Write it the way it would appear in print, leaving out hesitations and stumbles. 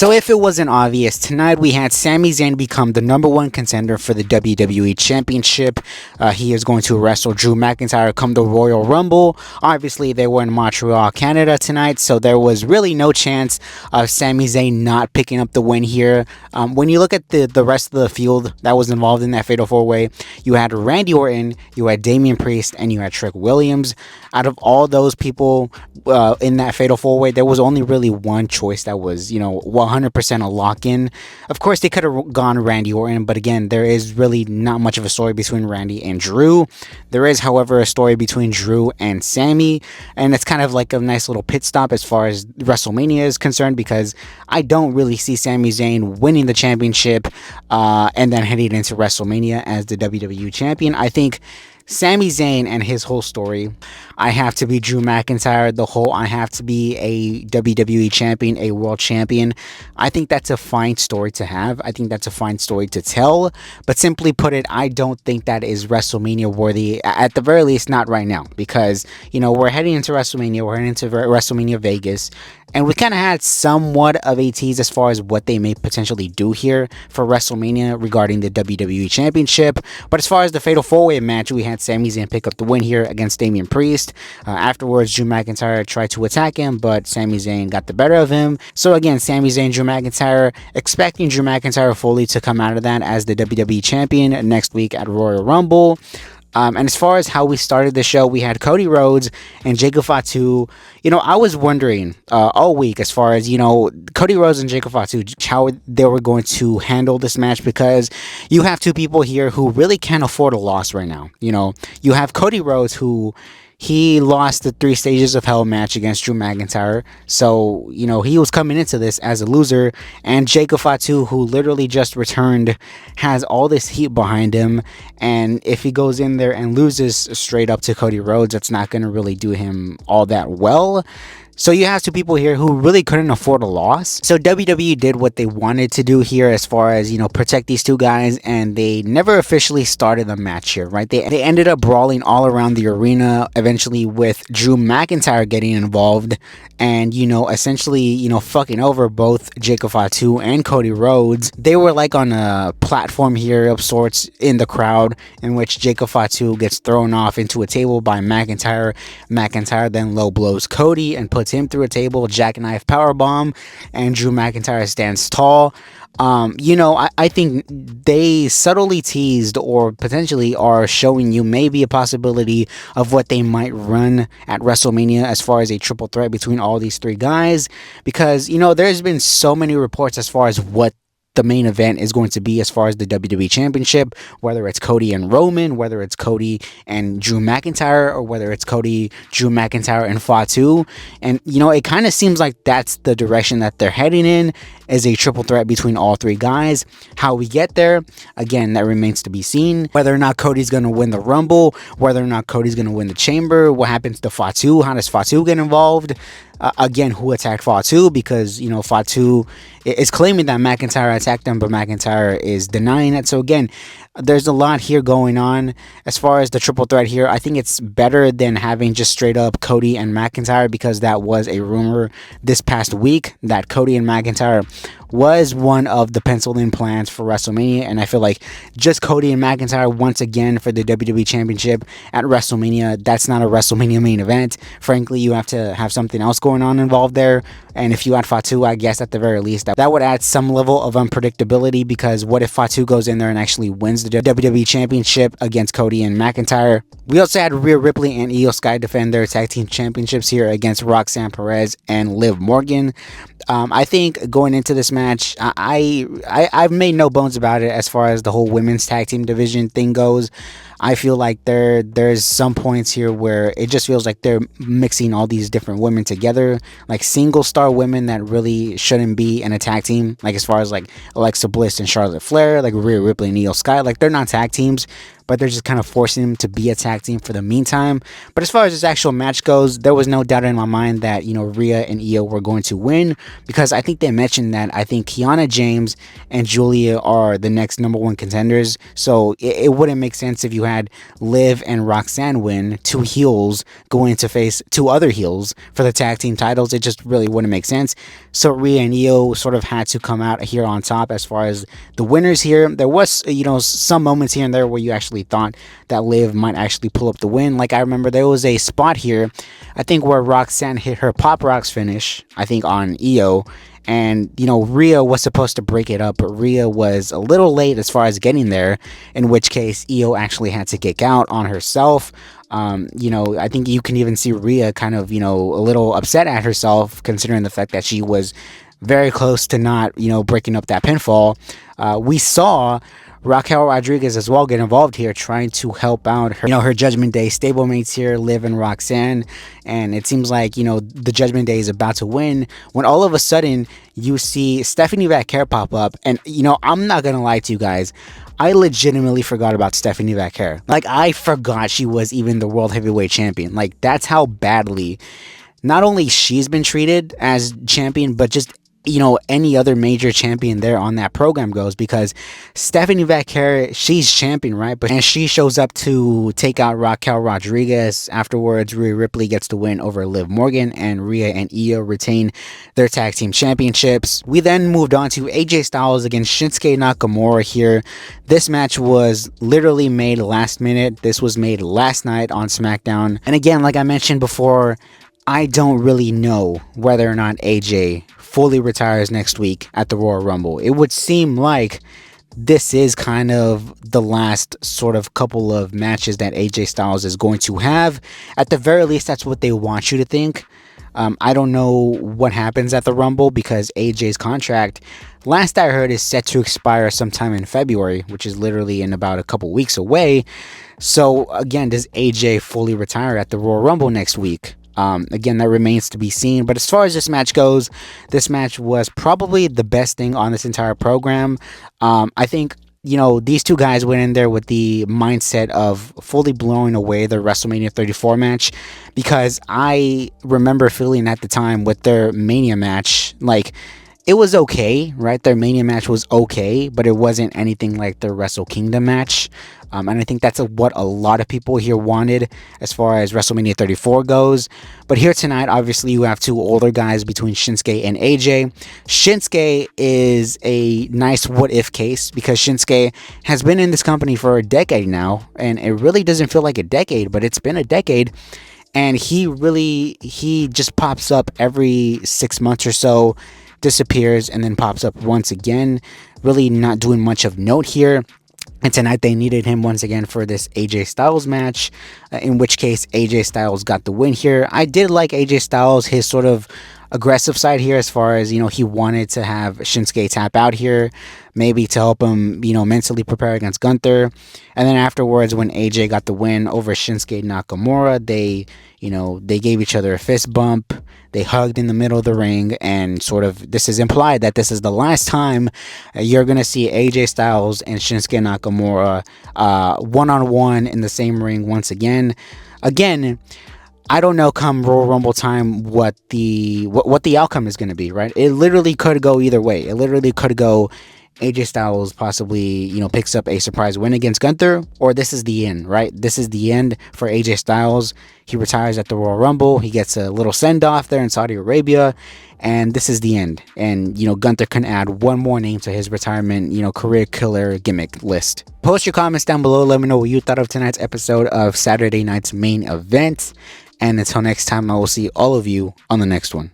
So if it wasn't obvious, tonight we had Sami Zayn become the #1 contender for the WWE Championship. He is going to wrestle Drew McIntyre come the Royal Rumble. Obviously, they were in Montreal, Canada tonight, so there was really no chance of Sami Zayn not picking up the win here. When you look at the rest of the field that was involved in that Fatal 4-Way, you had Randy Orton, you had Damian Priest, and you had Trick Williams. Out of all those people in that Fatal 4-Way, there was only really one choice that was, 100% a lock-in. Of course, they could have gone Randy Orton, but again, there is really not much of a story between Randy and Drew. There is, however, a story between Drew and Sami, and it's kind of like a nice little pit stop as far as WrestleMania is concerned, because I don't really see Sami Zayn winning the championship and then heading into WrestleMania as the WWE champion. I think Sami Zayn and his whole story, I have to be Drew McIntyre, I have to be a WWE champion, a world champion. I think that's a fine story to have. I think that's a fine story to tell. But simply put it, I don't think that is WrestleMania worthy, at the very least, not right now. Because, we're heading into WrestleMania, we're heading into WrestleMania Vegas. And we kind of had somewhat of a tease as far as what they may potentially do here for WrestleMania regarding the WWE Championship. But as far as the Fatal 4-Way match, we had Sami Zayn pick up the win here against Damian Priest. Afterwards, Drew McIntyre tried to attack him, but Sami Zayn got the better of him. So again, Sami Zayn, Drew McIntyre, expecting Drew McIntyre fully to come out of that as the WWE Champion next week at Royal Rumble. And as far as how we started the show, we had Cody Rhodes and Jacob Fatu. I was wondering all week as far as, Cody Rhodes and Jacob Fatu, how they were going to handle this match, because you have two people here who really can't afford a loss right now. You have Cody Rhodes, who he lost the 3 Stages of Hell match against Drew McIntyre. So, he was coming into this as a loser. And Jacob Fatu, who literally just returned, has all this heat behind him. And if he goes in there and loses straight up to Cody Rhodes, that's not going to really do him all that well. So you have two people here who really couldn't afford a loss. So WWE did what they wanted to do here as far as, protect these two guys, and they never officially started the match here, right? They ended up brawling all around the arena, eventually with Drew McIntyre getting involved and, essentially, fucking over both Jacob Fatu and Cody Rhodes. They were like on a platform here of sorts in the crowd, in which Jacob Fatu gets thrown off into a table by McIntyre. McIntyre then low blows Cody and puts him through a table, jackknife powerbomb, and Drew McIntyre stands tall. I think they subtly teased, or potentially are showing you maybe a possibility of what they might run at WrestleMania as far as a triple threat between all these 3 guys, because there's been so many reports as far as what the main event is going to be as far as the WWE Championship, whether it's Cody and Roman, whether it's Cody and Drew McIntyre, or whether it's Cody, Drew McIntyre, and Fatu. And, it kind of seems like that's the direction that they're heading in, is a triple threat between all 3 guys. How we get there, again, that remains to be seen. Whether or not Cody's going to win the Rumble, whether or not Cody's going to win the Chamber, what happens to Fatu, how does Fatu get involved? Again, who attacked Fatu? Because, Fatu is claiming that McIntyre attacked him, but McIntyre is denying it. So again, there's a lot here going on. As far as the triple threat here, I think it's better than having just straight up Cody and McIntyre, because that was a rumor this past week that Cody and McIntyre was one of the penciled in plans for WrestleMania. And I feel like just Cody and McIntyre once again for the WWE Championship at WrestleMania, that's not a WrestleMania main event. Frankly, you have to have something else going on involved there. And if you add Fatu, I guess at the very least, that would add some level of unpredictability, because what if Fatu goes in there and actually wins the WWE Championship against Cody and McIntyre? We also had Rhea Ripley and Io Sky defend their tag team championships here against Roxanne Perez and Liv Morgan. I think going into this match, I've made no bones about it as far as the whole women's tag team division thing goes. I feel like there's some points here where it just feels like they're mixing all these different women together, like single star women that really shouldn't be in a tag team, like as far as like Alexa Bliss and Charlotte Flair, like Rhea Ripley and Io Sky, like they're not tag teams. but they're just kind of forcing them to be a tag team for the meantime. But as far as this actual match goes, there was no doubt in my mind that, Rhea and Io were going to win, because I think they mentioned that I think Kiana James and Julia are the next number one contenders. So it wouldn't make sense if you had Liv and Roxanne win, two heels going to face two other heels for the tag team titles. It just really wouldn't make sense. So Rhea and Io sort of had to come out here on top as far as the winners here. There was, some moments here and there where you actually thought that Liv might actually pull up the win. Like, I remember there was a spot here, I think, where Roxanne hit her Pop Rocks finish, I think, on Io. And, Rhea was supposed to break it up, but Rhea was a little late as far as getting there, in which case Io actually had to kick out on herself. I think you can even see Rhea kind of, a little upset at herself, considering the fact that she was very close to not, breaking up that pinfall. We saw Raquel Rodriguez as well get involved here, trying to help out her, her Judgment Day stablemates here, Liv and Roxanne. And it seems like, the Judgment Day is about to win, when all of a sudden you see Stephanie Vaquer pop up. And, I'm not going to lie to you guys, I legitimately forgot about Stephanie Vaquer. Like, I forgot she was even the World Heavyweight Champion. Like, that's how badly not only she's been treated as champion, but just any other major champion there on that program goes, because Stephanie Vaquer, she's champion, right? And she shows up to take out Raquel Rodriguez. Afterwards, Rhea Ripley gets the win over Liv Morgan, and Rhea and Io retain their tag team championships. We then moved on to AJ Styles against Shinsuke Nakamura here. This match was literally made last minute. This was made last night on SmackDown. And again, like I mentioned before, I don't really know whether or not AJ fully retires next week at the Royal Rumble. It would seem like this is kind of the last sort of couple of matches that AJ Styles is going to have. At the very least, that's what they want you to think. I don't know what happens at the Rumble, because AJ's contract, last I heard, is set to expire sometime in February, which is literally in about a couple weeks away. So again, does AJ fully retire at the Royal Rumble next week? Again, that remains to be seen. But as far as this match goes, this match was probably the best thing on this entire program. I think, these two guys went in there with the mindset of fully blowing away the WrestleMania 34 match, because I remember feeling at the time with their Mania match, like, it was okay, right? Their Mania match was okay, but it wasn't anything like their Wrestle Kingdom match. And I think that's what a lot of people here wanted as far as WrestleMania 34 goes. But here tonight, obviously, you have two older guys between Shinsuke and AJ. Shinsuke is a nice what-if case, because Shinsuke has been in this company for a decade now, and it really doesn't feel like a decade, but it's been a decade. And he just pops up every 6 months or so, disappears, and then pops up once again. Really not doing much of note here. And tonight they needed him once again for this AJ Styles match, in which case AJ Styles got the win here. I did like AJ Styles, his sort of aggressive side here, as far as, he wanted to have Shinsuke tap out here, maybe to help him, mentally prepare against Gunther. And then afterwards, when AJ got the win over Shinsuke Nakamura, they gave each other a fist bump. They hugged in the middle of the ring, and sort of this is implied that this is the last time you're going to see AJ Styles and Shinsuke Nakamura one-on-one in the same ring once again. Again, I don't know come Royal Rumble time what the outcome is going to be, right? It literally could go either way. It literally could go AJ Styles possibly, picks up a surprise win against Gunther, or this is the end, right? This is the end for AJ Styles. He retires at the Royal Rumble. He gets a little send-off there in Saudi Arabia, and this is the end. And, Gunther can add one more name to his retirement, career killer gimmick list. Post your comments down below. Let me know what you thought of tonight's episode of Saturday night's main event. And until next time, I will see all of you on the next one.